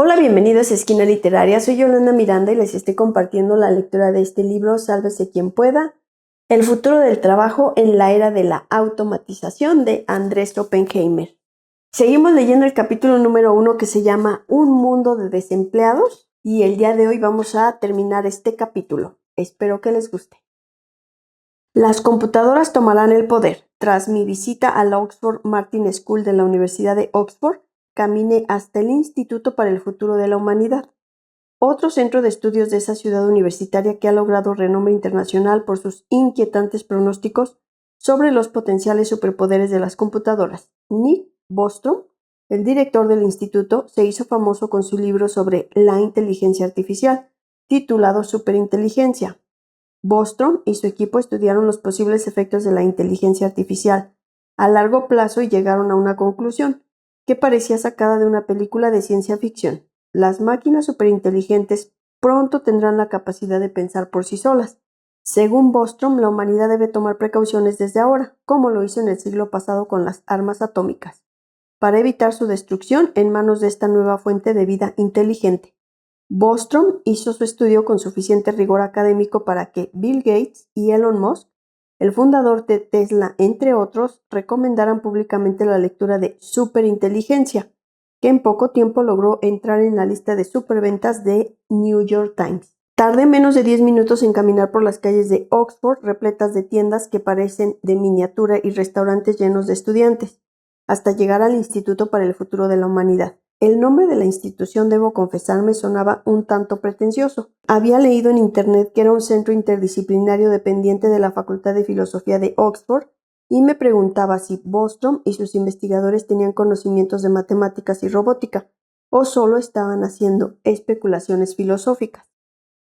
Hola, bienvenidos a Esquina Literaria. Soy Yolanda Miranda y les estoy compartiendo la lectura de este libro, Sálvese quien pueda, El futuro del trabajo en la era de la automatización, de Andrés Oppenheimer. Seguimos leyendo el capítulo número 1 que se llama Un mundo de desempleados y el día de hoy vamos a terminar este capítulo. Espero que les guste. Las computadoras tomarán el poder. Tras mi visita a la Oxford Martin School de la Universidad de Oxford, caminé hasta el Instituto para el Futuro de la Humanidad, otro centro de estudios de esa ciudad universitaria que ha logrado renombre internacional por sus inquietantes pronósticos sobre los potenciales superpoderes de las computadoras. Nick Bostrom, el director del instituto, se hizo famoso con su libro sobre la inteligencia artificial, titulado Superinteligencia. Bostrom y su equipo estudiaron los posibles efectos de la inteligencia artificial a largo plazo y llegaron a una conclusión que parecía sacada de una película de ciencia ficción. Las máquinas superinteligentes pronto tendrán la capacidad de pensar por sí solas. Según Bostrom, la humanidad debe tomar precauciones desde ahora, como lo hizo en el siglo pasado con las armas atómicas, para evitar su destrucción en manos de esta nueva fuente de vida inteligente. Bostrom hizo su estudio con suficiente rigor académico para que Bill Gates y Elon Musk, el fundador de Tesla, entre otros, recomendaran públicamente la lectura de Superinteligencia, que en poco tiempo logró entrar en la lista de superventas de New York Times. Tardé menos de 10 minutos en caminar por las calles de Oxford, repletas de tiendas que parecen de miniatura y restaurantes llenos de estudiantes, hasta llegar al Instituto para el Futuro de la Humanidad. El nombre de la institución, debo confesarme, sonaba un tanto pretencioso. Había leído en internet que era un centro interdisciplinario dependiente de la Facultad de Filosofía de Oxford y me preguntaba si Bostrom y sus investigadores tenían conocimientos de matemáticas y robótica o solo estaban haciendo especulaciones filosóficas.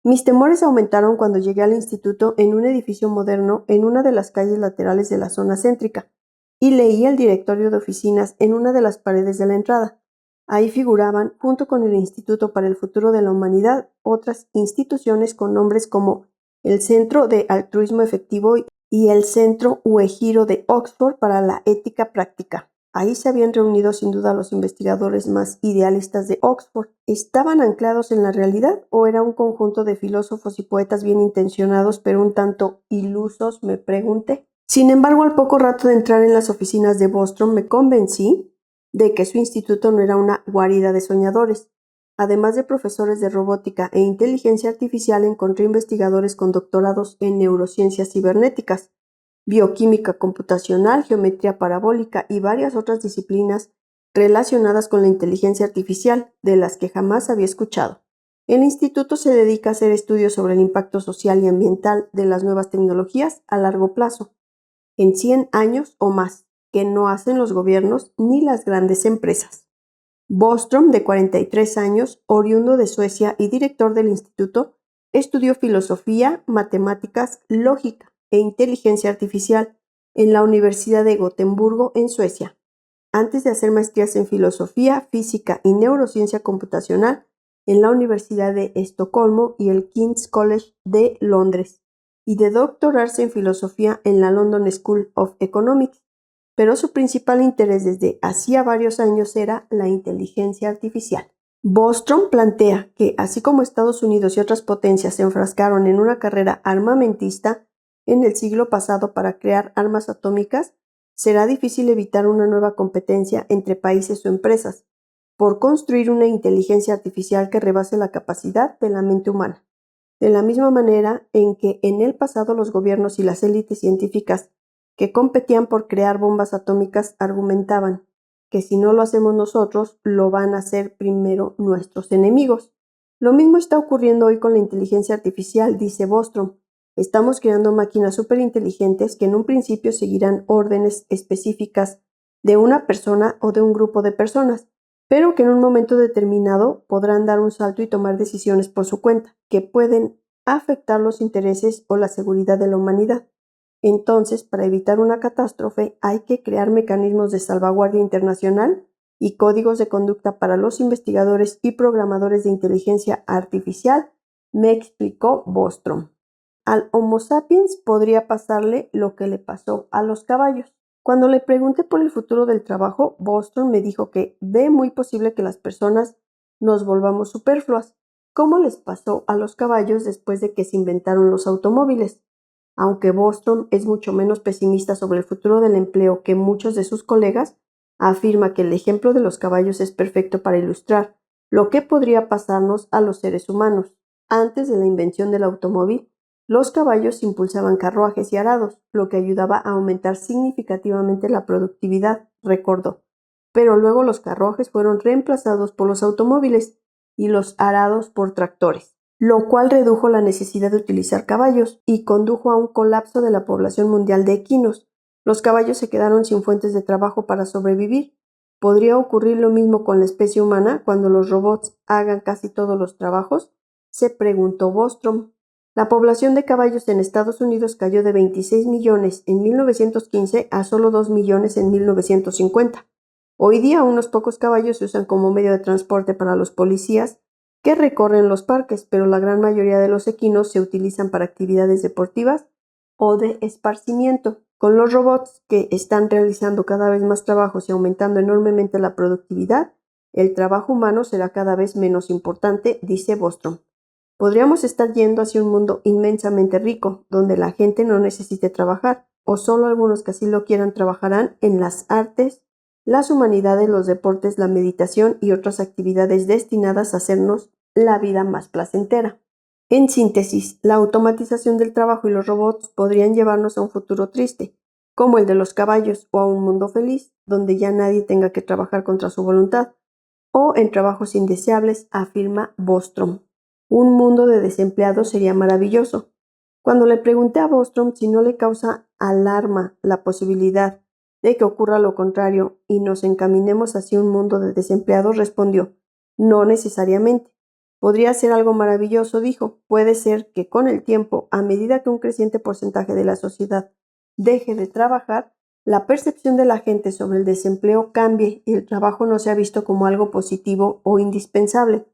Mis temores aumentaron cuando llegué al instituto en un edificio moderno en una de las calles laterales de la zona céntrica y leí el directorio de oficinas en una de las paredes de la entrada. Ahí figuraban, junto con el Instituto para el Futuro de la Humanidad, otras instituciones con nombres como el Centro de Altruismo Efectivo y el Centro Uehiro de Oxford para la Ética Práctica. Ahí se habían reunido sin duda los investigadores más idealistas de Oxford. ¿Estaban anclados en la realidad o era un conjunto de filósofos y poetas bien intencionados pero un tanto ilusos, me pregunté? Sin embargo, al poco rato de entrar en las oficinas de Bostrom me convencí de que su instituto no era una guarida de soñadores. Además de profesores de robótica e inteligencia artificial, encontré investigadores con doctorados en neurociencias cibernéticas, bioquímica computacional, geometría parabólica y varias otras disciplinas relacionadas con la inteligencia artificial, de las que jamás había escuchado. El instituto se dedica a hacer estudios sobre el impacto social y ambiental de las nuevas tecnologías a largo plazo, en 100 años o más, que no hacen los gobiernos ni las grandes empresas. Bostrom, de 43 años, oriundo de Suecia y director del instituto, estudió filosofía, matemáticas, lógica e inteligencia artificial en la Universidad de Gotemburgo, en Suecia, antes de hacer maestrías en filosofía, física y neurociencia computacional en la Universidad de Estocolmo y el King's College de Londres, y de doctorarse en filosofía en la London School of Economics. Pero su principal interés desde hacía varios años era la inteligencia artificial. Bostrom plantea que, así como Estados Unidos y otras potencias se enfrascaron en una carrera armamentista en el siglo pasado para crear armas atómicas, será difícil evitar una nueva competencia entre países o empresas por construir una inteligencia artificial que rebase la capacidad de la mente humana. De la misma manera en que en el pasado los gobiernos y las élites científicas que competían por crear bombas atómicas argumentaban que si no lo hacemos nosotros, lo van a hacer primero nuestros enemigos. Lo mismo está ocurriendo hoy con la inteligencia artificial, dice Bostrom. Estamos creando máquinas superinteligentes que en un principio seguirán órdenes específicas de una persona o de un grupo de personas, pero que en un momento determinado podrán dar un salto y tomar decisiones por su cuenta, que pueden afectar los intereses o la seguridad de la humanidad. Entonces, para evitar una catástrofe, hay que crear mecanismos de salvaguardia internacional y códigos de conducta para los investigadores y programadores de inteligencia artificial, me explicó Bostrom. Al Homo sapiens podría pasarle lo que le pasó a los caballos. Cuando le pregunté por el futuro del trabajo, Bostrom me dijo que ve muy posible que las personas nos volvamos superfluas, como les pasó a los caballos después de que se inventaron los automóviles. Aunque Bostrom es mucho menos pesimista sobre el futuro del empleo que muchos de sus colegas, afirma que el ejemplo de los caballos es perfecto para ilustrar lo que podría pasarnos a los seres humanos. Antes de la invención del automóvil, los caballos impulsaban carruajes y arados, lo que ayudaba a aumentar significativamente la productividad, recordó. Pero luego los carruajes fueron reemplazados por los automóviles y los arados por tractores, lo cual redujo la necesidad de utilizar caballos y condujo a un colapso de la población mundial de equinos. Los caballos se quedaron sin fuentes de trabajo para sobrevivir. ¿Podría ocurrir lo mismo con la especie humana cuando los robots hagan casi todos los trabajos?, se preguntó Bostrom. La población de caballos en Estados Unidos cayó de 26 millones en 1915 a solo 2 millones en 1950. Hoy día unos pocos caballos se usan como medio de transporte para los policías que recorren los parques, pero la gran mayoría de los equinos se utilizan para actividades deportivas o de esparcimiento. Con los robots que están realizando cada vez más trabajos y aumentando enormemente la productividad, el trabajo humano será cada vez menos importante, dice Bostrom. Podríamos estar yendo hacia un mundo inmensamente rico, donde la gente no necesite trabajar, o solo algunos que así lo quieran trabajarán en las artes, las humanidades, los deportes, la meditación y otras actividades destinadas a hacernos la vida más placentera. En síntesis, la automatización del trabajo y los robots podrían llevarnos a un futuro triste, como el de los caballos, o a un mundo feliz, donde ya nadie tenga que trabajar contra su voluntad, o en trabajos indeseables, afirma Bostrom. Un mundo de desempleados sería maravilloso. Cuando le pregunté a Bostrom si no le causa alarma la posibilidad de que ocurra lo contrario y nos encaminemos hacia un mundo de desempleados, respondió: no necesariamente. Podría ser algo maravilloso, dijo. Puede ser que con el tiempo, a medida que un creciente porcentaje de la sociedad deje de trabajar, la percepción de la gente sobre el desempleo cambie y el trabajo no sea visto como algo positivo o indispensable.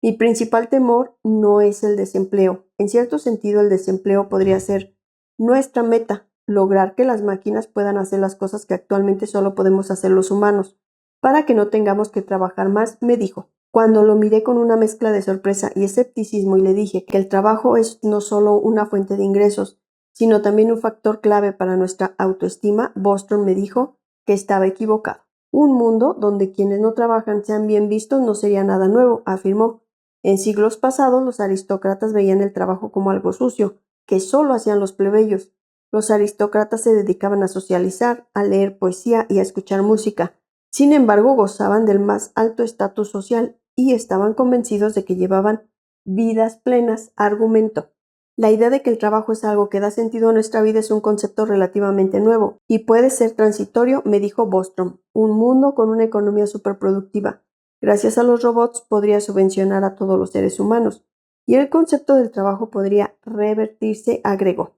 Mi principal temor no es el desempleo. En cierto sentido, el desempleo podría ser nuestra meta, lograr que las máquinas puedan hacer las cosas que actualmente solo podemos hacer los humanos, para que no tengamos que trabajar más, me dijo. Cuando lo miré con una mezcla de sorpresa y escepticismo y le dije que el trabajo es no solo una fuente de ingresos, sino también un factor clave para nuestra autoestima, Bostrom me dijo que estaba equivocado. Un mundo donde quienes no trabajan sean bien vistos no sería nada nuevo, afirmó. En siglos pasados los aristócratas veían el trabajo como algo sucio, que solo hacían los plebeyos. Los aristócratas se dedicaban a socializar, a leer poesía y a escuchar música. Sin embargo, gozaban del más alto estatus social y estaban convencidos de que llevaban vidas plenas, argumentó. La idea de que el trabajo es algo que da sentido a nuestra vida es un concepto relativamente nuevo y puede ser transitorio, me dijo Bostrom. Un mundo con una economía superproductiva, gracias a los robots, podría subvencionar a todos los seres humanos y el concepto del trabajo podría revertirse, agregó.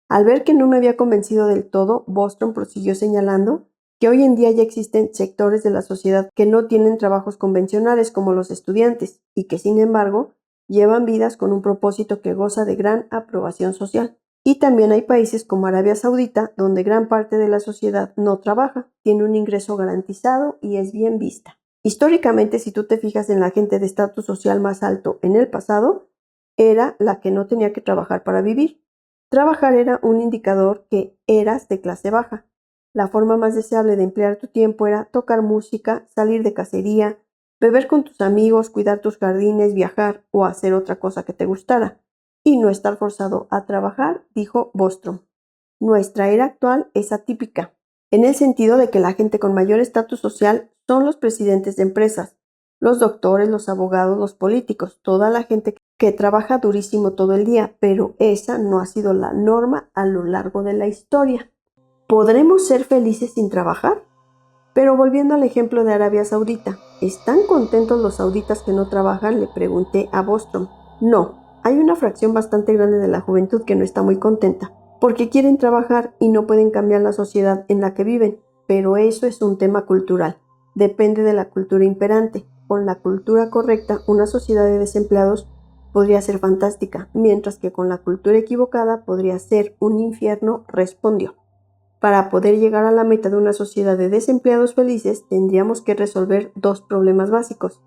Al ver que no me había convencido del todo, Bostrom prosiguió señalando que hoy en día ya existen sectores de la sociedad que no tienen trabajos convencionales como los estudiantes y que, sin embargo, llevan vidas con un propósito que goza de gran aprobación social. Y también hay países como Arabia Saudita, donde gran parte de la sociedad no trabaja, tiene un ingreso garantizado y es bien vista. Históricamente, si tú te fijas en la gente de estatus social más alto en el pasado, era la que no tenía que trabajar para vivir. Trabajar era un indicador que eras de clase baja. La forma más deseable de emplear tu tiempo era tocar música, salir de cacería, beber con tus amigos, cuidar tus jardines, viajar o hacer otra cosa que te gustara, y no estar forzado a trabajar, dijo Bostrom. Nuestra era actual es atípica, en el sentido de que la gente con mayor estatus social son los presidentes de empresas, los doctores, los abogados, los políticos, toda la gente que trabaja durísimo todo el día, pero esa no ha sido la norma a lo largo de la historia. ¿Podremos ser felices sin trabajar? Pero volviendo al ejemplo de Arabia Saudita, ¿están contentos los sauditas que no trabajan?, le pregunté a Bostrom. No, hay una fracción bastante grande de la juventud que no está muy contenta, porque quieren trabajar y no pueden cambiar la sociedad en la que viven, pero eso es un tema cultural. Depende de la cultura imperante. Con la cultura correcta, una sociedad de desempleados podría ser fantástica, mientras que con la cultura equivocada podría ser un infierno, respondió. Para poder llegar a la meta de una sociedad de desempleados felices, tendríamos que resolver dos problemas básicos.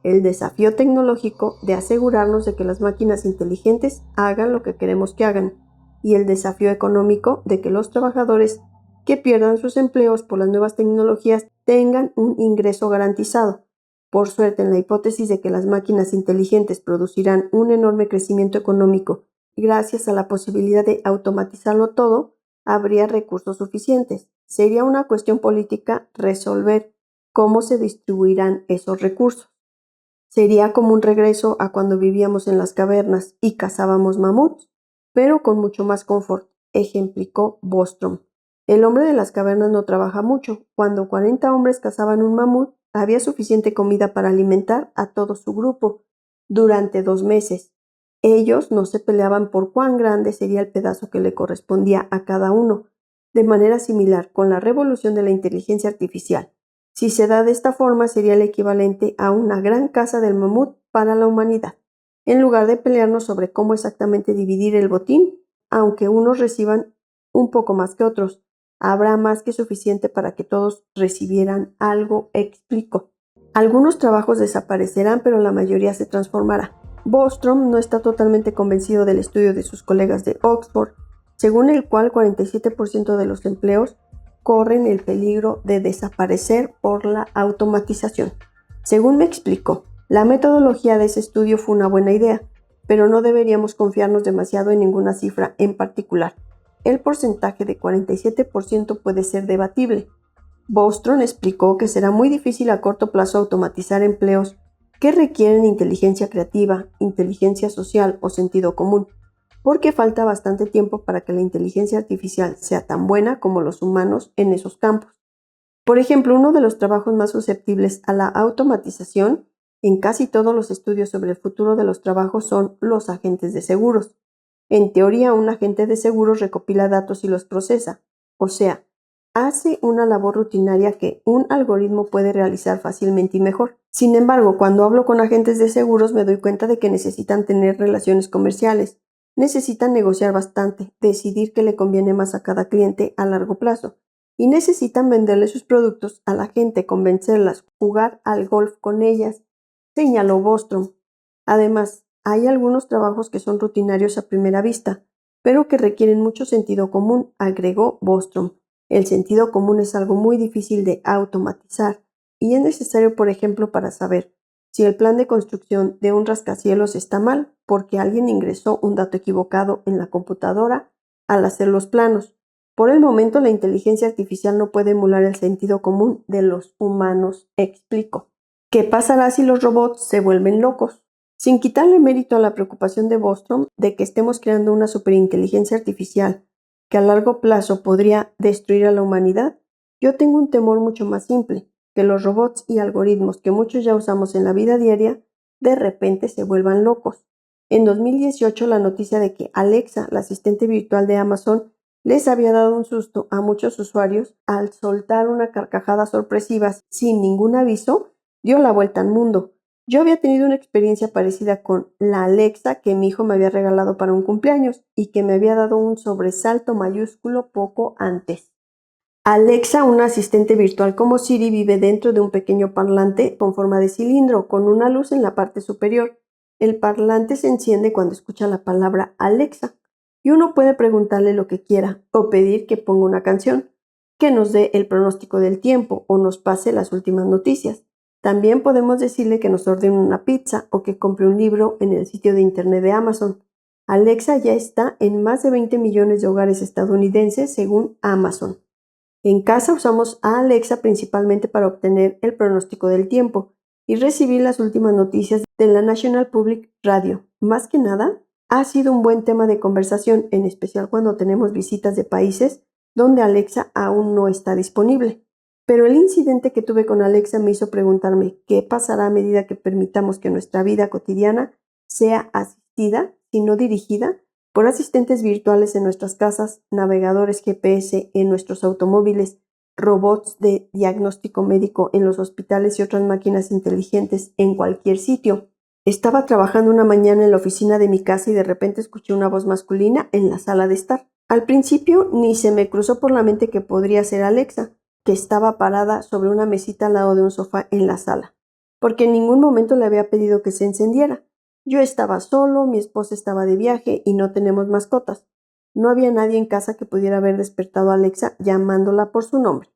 el desafío tecnológico de asegurarnos de que las máquinas inteligentes hagan lo que queremos que hagan, y el desafío económico de que los trabajadores que pierdan sus empleos por las nuevas tecnologías tengan un ingreso garantizado. Por suerte, en la hipótesis de que las máquinas inteligentes producirán un enorme crecimiento económico gracias a la posibilidad de automatizarlo todo, habría recursos suficientes. Sería una cuestión política resolver cómo se distribuirán esos recursos. Sería como un regreso a cuando vivíamos en las cavernas y cazábamos mamuts, pero con mucho más confort, ejemplificó Bostrom. El hombre de las cavernas no trabaja mucho. Cuando 40 hombres cazaban un mamut, había suficiente comida para alimentar a todo su grupo durante 2 meses. Ellos no se peleaban por cuán grande sería el pedazo que le correspondía a cada uno. De manera similar, con la revolución de la inteligencia artificial, si se da de esta forma, sería el equivalente a una gran caza del mamut para la humanidad. En lugar de pelearnos sobre cómo exactamente dividir el botín, aunque unos reciban un poco más que otros, habrá más que suficiente para que todos recibieran algo, explicó. Algunos trabajos desaparecerán, pero la mayoría se transformará. Bostrom no está totalmente convencido del estudio de sus colegas de Oxford, según el cual 47% de los empleos corren el peligro de desaparecer por la automatización. Según me explicó, la metodología de ese estudio fue una buena idea, pero no deberíamos confiarnos demasiado en ninguna cifra en particular. El porcentaje de 47% puede ser debatible. Bostrom explicó que será muy difícil a corto plazo automatizar empleos que requieren inteligencia creativa, inteligencia social o sentido común, porque falta bastante tiempo para que la inteligencia artificial sea tan buena como los humanos en esos campos. Por ejemplo, uno de los trabajos más susceptibles a la automatización en casi todos los estudios sobre el futuro de los trabajos son los agentes de seguros. En teoría, un agente de seguros recopila datos y los procesa, o sea, hace una labor rutinaria que un algoritmo puede realizar fácilmente y mejor. Sin embargo, cuando hablo con agentes de seguros me doy cuenta de que necesitan tener relaciones comerciales, necesitan negociar bastante, decidir qué le conviene más a cada cliente a largo plazo, y necesitan venderle sus productos a la gente, convencerlas, jugar al golf con ellas, señaló Bostrom. Además, hay algunos trabajos que son rutinarios a primera vista, pero que requieren mucho sentido común, agregó Bostrom. El sentido común es algo muy difícil de automatizar y es necesario, por ejemplo, para saber si el plan de construcción de un rascacielos está mal porque alguien ingresó un dato equivocado en la computadora al hacer los planos. Por el momento, la inteligencia artificial no puede emular el sentido común de los humanos, explicó. ¿Qué pasará si los robots se vuelven locos? Sin quitarle mérito a la preocupación de Bostrom de que estemos creando una superinteligencia artificial que a largo plazo podría destruir a la humanidad, yo tengo un temor mucho más simple, que los robots y algoritmos que muchos ya usamos en la vida diaria de repente se vuelvan locos. En 2018, la noticia de que Alexa, la asistente virtual de Amazon, les había dado un susto a muchos usuarios al soltar una carcajada sorpresiva sin ningún aviso, dio la vuelta al mundo. Yo había tenido una experiencia parecida con la Alexa que mi hijo me había regalado para un cumpleaños y que me había dado un sobresalto mayúsculo poco antes. Alexa, una asistente virtual como Siri, vive dentro de un pequeño parlante con forma de cilindro, con una luz en la parte superior. El parlante se enciende cuando escucha la palabra Alexa, y uno puede preguntarle lo que quiera o pedir que ponga una canción, que nos dé el pronóstico del tiempo o nos pase las últimas noticias. También podemos decirle que nos ordene una pizza o que compre un libro en el sitio de internet de Amazon. Alexa ya está en más de 20 millones de hogares estadounidenses según Amazon. En casa usamos a Alexa principalmente para obtener el pronóstico del tiempo y recibir las últimas noticias de la National Public Radio. Más que nada, ha sido un buen tema de conversación, en especial cuando tenemos visitas de países donde Alexa aún no está disponible. Pero el incidente que tuve con Alexa me hizo preguntarme qué pasará a medida que permitamos que nuestra vida cotidiana sea asistida, si no dirigida, por asistentes virtuales en nuestras casas, navegadores GPS en nuestros automóviles, robots de diagnóstico médico en los hospitales y otras máquinas inteligentes en cualquier sitio. Estaba trabajando una mañana en la oficina de mi casa y de repente escuché una voz masculina en la sala de estar. Al principio ni se me cruzó por la mente que podría ser Alexa, que estaba parada sobre una mesita al lado de un sofá en la sala. porque en ningún momento le había pedido que se encendiera. Yo estaba solo, mi esposa estaba de viaje y no tenemos mascotas. No había nadie en casa que pudiera haber despertado a Alexa llamándola por su nombre.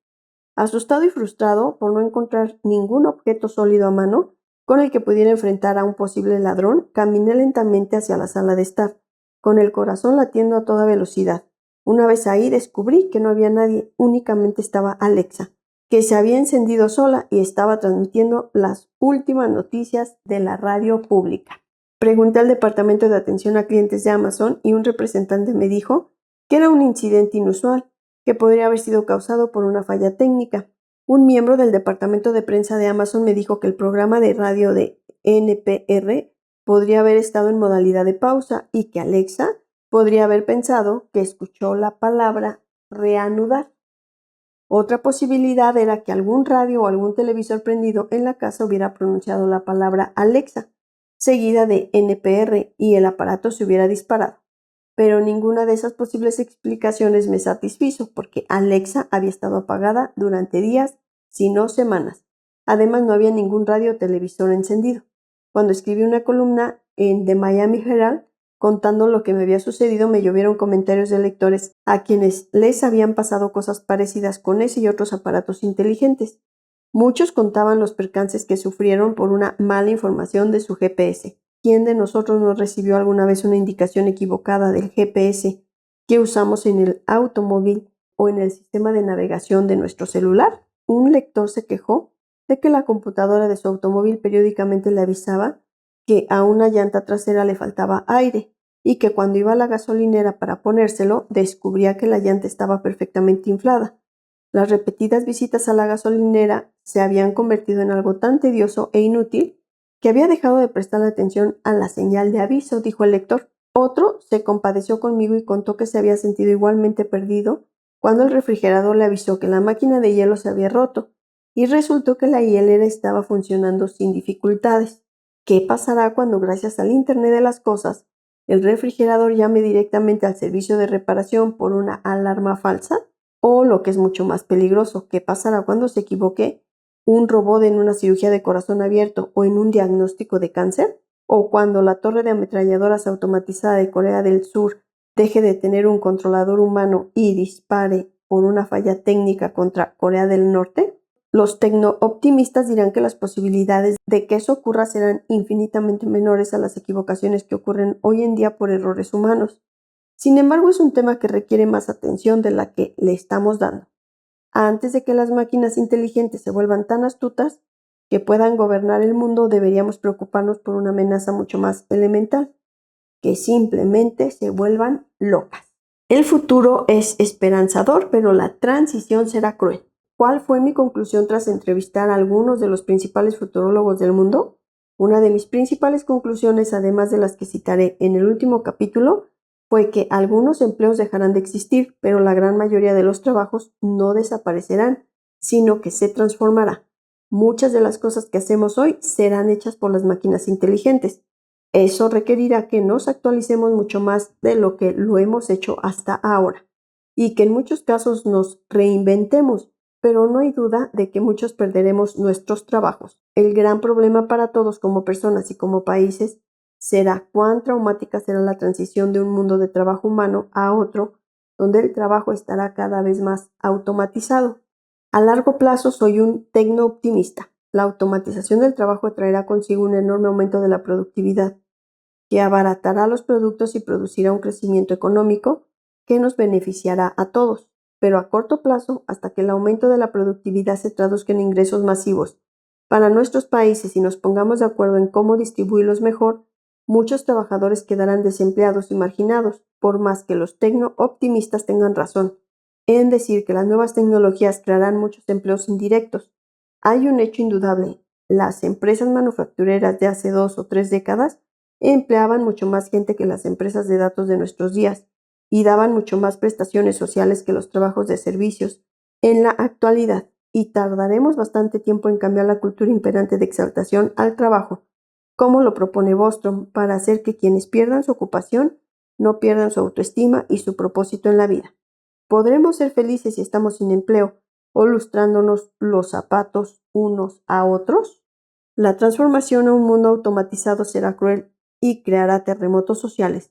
Asustado y frustrado por no encontrar ningún objeto sólido a mano con el que pudiera enfrentar a un posible ladrón, caminé lentamente hacia la sala de estar, con el corazón latiendo a toda velocidad. Una vez ahí descubrí que no había nadie, únicamente estaba Alexa, que se había encendido sola y estaba transmitiendo las últimas noticias de la radio pública. Pregunté al departamento de atención a clientes de Amazon y un representante me dijo que era un incidente inusual, que podría haber sido causado por una falla técnica. Un miembro del departamento de prensa de Amazon me dijo que el programa de radio de NPR podría haber estado en modalidad de pausa y que Alexa podría haber pensado que escuchó la palabra reanudar. Otra posibilidad era que algún radio o algún televisor prendido en la casa hubiera pronunciado la palabra Alexa, seguida de NPR, y el aparato se hubiera disparado. Pero ninguna de esas posibles explicaciones me satisfizo, porque Alexa había estado apagada durante días, si no semanas. Además, no había ningún radio o televisor encendido. Cuando escribí una columna en The Miami Herald contando lo que me había sucedido, me llovieron comentarios de lectores a quienes les habían pasado cosas parecidas con ese y otros aparatos inteligentes. Muchos contaban los percances que sufrieron por una mala información de su GPS. ¿Quién de nosotros no recibió alguna vez una indicación equivocada del GPS que usamos en el automóvil o en el sistema de navegación de nuestro celular? Un lector se quejó de que la computadora de su automóvil periódicamente le avisaba que a una llanta trasera le faltaba aire y que cuando iba a la gasolinera para ponérselo descubría que la llanta estaba perfectamente inflada. Las repetidas visitas a la gasolinera se habían convertido en algo tan tedioso e inútil que había dejado de prestar atención a la señal de aviso, dijo el lector. Otro se compadeció conmigo y contó que se había sentido igualmente perdido cuando el refrigerador le avisó que la máquina de hielo se había roto y resultó que la hielera estaba funcionando sin dificultades. ¿Qué pasará cuando, gracias al Internet de las cosas, el refrigerador llame directamente al servicio de reparación por una alarma falsa? O, lo que es mucho más peligroso, ¿qué pasará cuando se equivoque un robot en una cirugía de corazón abierto o en un diagnóstico de cáncer? ¿O cuando la torre de ametralladoras automatizada de Corea del Sur deje de tener un controlador humano y dispare por una falla técnica contra Corea del Norte? Los tecno-optimistas dirán que las posibilidades de que eso ocurra serán infinitamente menores a las equivocaciones que ocurren hoy en día por errores humanos. Sin embargo, es un tema que requiere más atención de la que le estamos dando. Antes de que las máquinas inteligentes se vuelvan tan astutas que puedan gobernar el mundo, deberíamos preocuparnos por una amenaza mucho más elemental, que simplemente se vuelvan locas. El futuro es esperanzador, pero la transición será cruel. ¿Cuál fue mi conclusión tras entrevistar a algunos de los principales futurólogos del mundo? Una de mis principales conclusiones, además de las que citaré en el último capítulo, fue que algunos empleos dejarán de existir, pero la gran mayoría de los trabajos no desaparecerán, sino que se transformará. Muchas de las cosas que hacemos hoy serán hechas por las máquinas inteligentes. Eso requerirá que nos actualicemos mucho más de lo que lo hemos hecho hasta ahora y que en muchos casos nos reinventemos, pero no hay duda de que muchos perderemos nuestros trabajos. El gran problema para todos como personas y como países será cuán traumática será la transición de un mundo de trabajo humano a otro, donde el trabajo estará cada vez más automatizado. A largo plazo soy un tecno-optimista. La automatización del trabajo traerá consigo un enorme aumento de la productividad, que abaratará los productos y producirá un crecimiento económico que nos beneficiará a todos. Pero a corto plazo, hasta que el aumento de la productividad se traduzca en ingresos masivos para nuestros países y nos pongamos de acuerdo en cómo distribuirlos mejor, muchos trabajadores quedarán desempleados y marginados, por más que los tecno-optimistas tengan razón en decir que las nuevas tecnologías crearán muchos empleos indirectos. Hay un hecho indudable: las empresas manufactureras de hace 2 o 3 décadas empleaban mucho más gente que las empresas de datos de nuestros días y daban mucho más prestaciones sociales que los trabajos de servicios en la actualidad, y tardaremos bastante tiempo en cambiar la cultura imperante de exaltación al trabajo, como lo propone Bostrom, para hacer que quienes pierdan su ocupación no pierdan su autoestima y su propósito en la vida. ¿Podremos ser felices si estamos sin empleo o lustrándonos los zapatos unos a otros? La transformación a un mundo automatizado será cruel y creará terremotos sociales.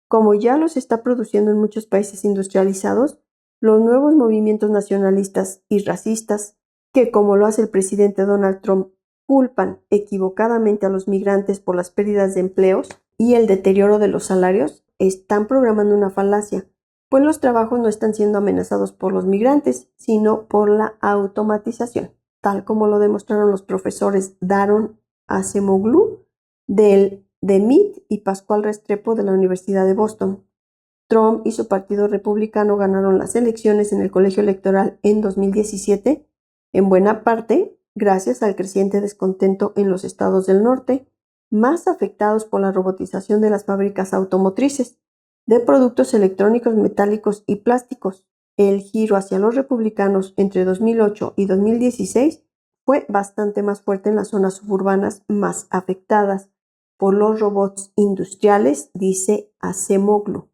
Como ya los está produciendo en muchos países industrializados, los nuevos movimientos nacionalistas y racistas, que como lo hace el presidente Donald Trump, culpan equivocadamente a los migrantes por las pérdidas de empleos y el deterioro de los salarios, están programando una falacia, pues los trabajos no están siendo amenazados por los migrantes, sino por la automatización, tal como lo demostraron los profesores Daron Acemoglu de MIT y Pascual Restrepo de la Universidad de Boston. Trump y su partido republicano ganaron las elecciones en el colegio electoral en 2017, en buena parte gracias al creciente descontento en los estados del norte, más afectados por la robotización de las fábricas automotrices, de productos electrónicos, metálicos y plásticos. El giro hacia los republicanos entre 2008 y 2016 fue bastante más fuerte en las zonas suburbanas más afectadas por los robots industriales, dice Acemoglu.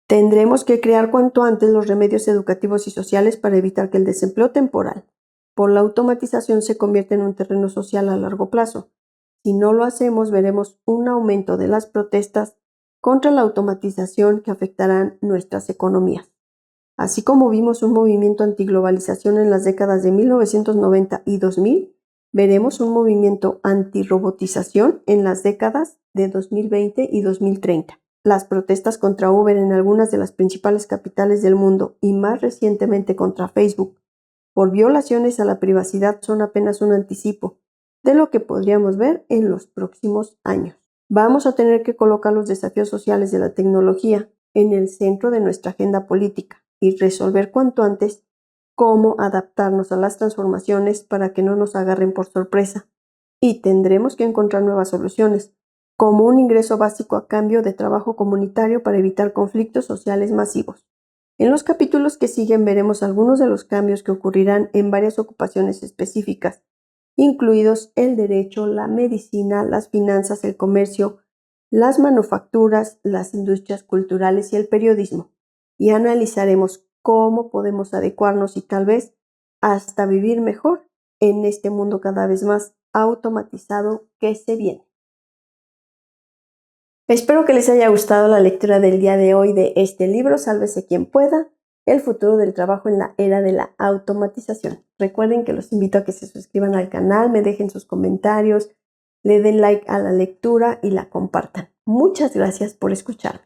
Tendremos que crear cuanto antes los remedios educativos y sociales para evitar que el desempleo temporal por la automatización se convierta en un terreno social a largo plazo. Si no lo hacemos, veremos un aumento de las protestas contra la automatización que afectarán nuestras economías. Así como vimos un movimiento antiglobalización en las décadas de 1990 y 2000, veremos un movimiento antirrobotización en las décadas de 2020 y 2030. Las protestas contra Uber en algunas de las principales capitales del mundo y más recientemente contra Facebook por violaciones a la privacidad son apenas un anticipo de lo que podríamos ver en los próximos años. Vamos a tener que colocar los desafíos sociales de la tecnología en el centro de nuestra agenda política y resolver cuanto antes cómo adaptarnos a las transformaciones para que no nos agarren por sorpresa. Y tendremos que encontrar nuevas soluciones, como un ingreso básico a cambio de trabajo comunitario para evitar conflictos sociales masivos. En los capítulos que siguen veremos algunos de los cambios que ocurrirán en varias ocupaciones específicas, incluidos el derecho, la medicina, las finanzas, el comercio, las manufacturas, las industrias culturales y el periodismo, y analizaremos cómo podemos adecuarnos y tal vez hasta vivir mejor en este mundo cada vez más automatizado que se viene. Espero que les haya gustado la lectura del día de hoy de este libro, Sálvese quien pueda, el futuro del trabajo en la era de la automatización. Recuerden que los invito a que se suscriban al canal, me dejen sus comentarios, le den like a la lectura y la compartan. Muchas gracias por escuchar.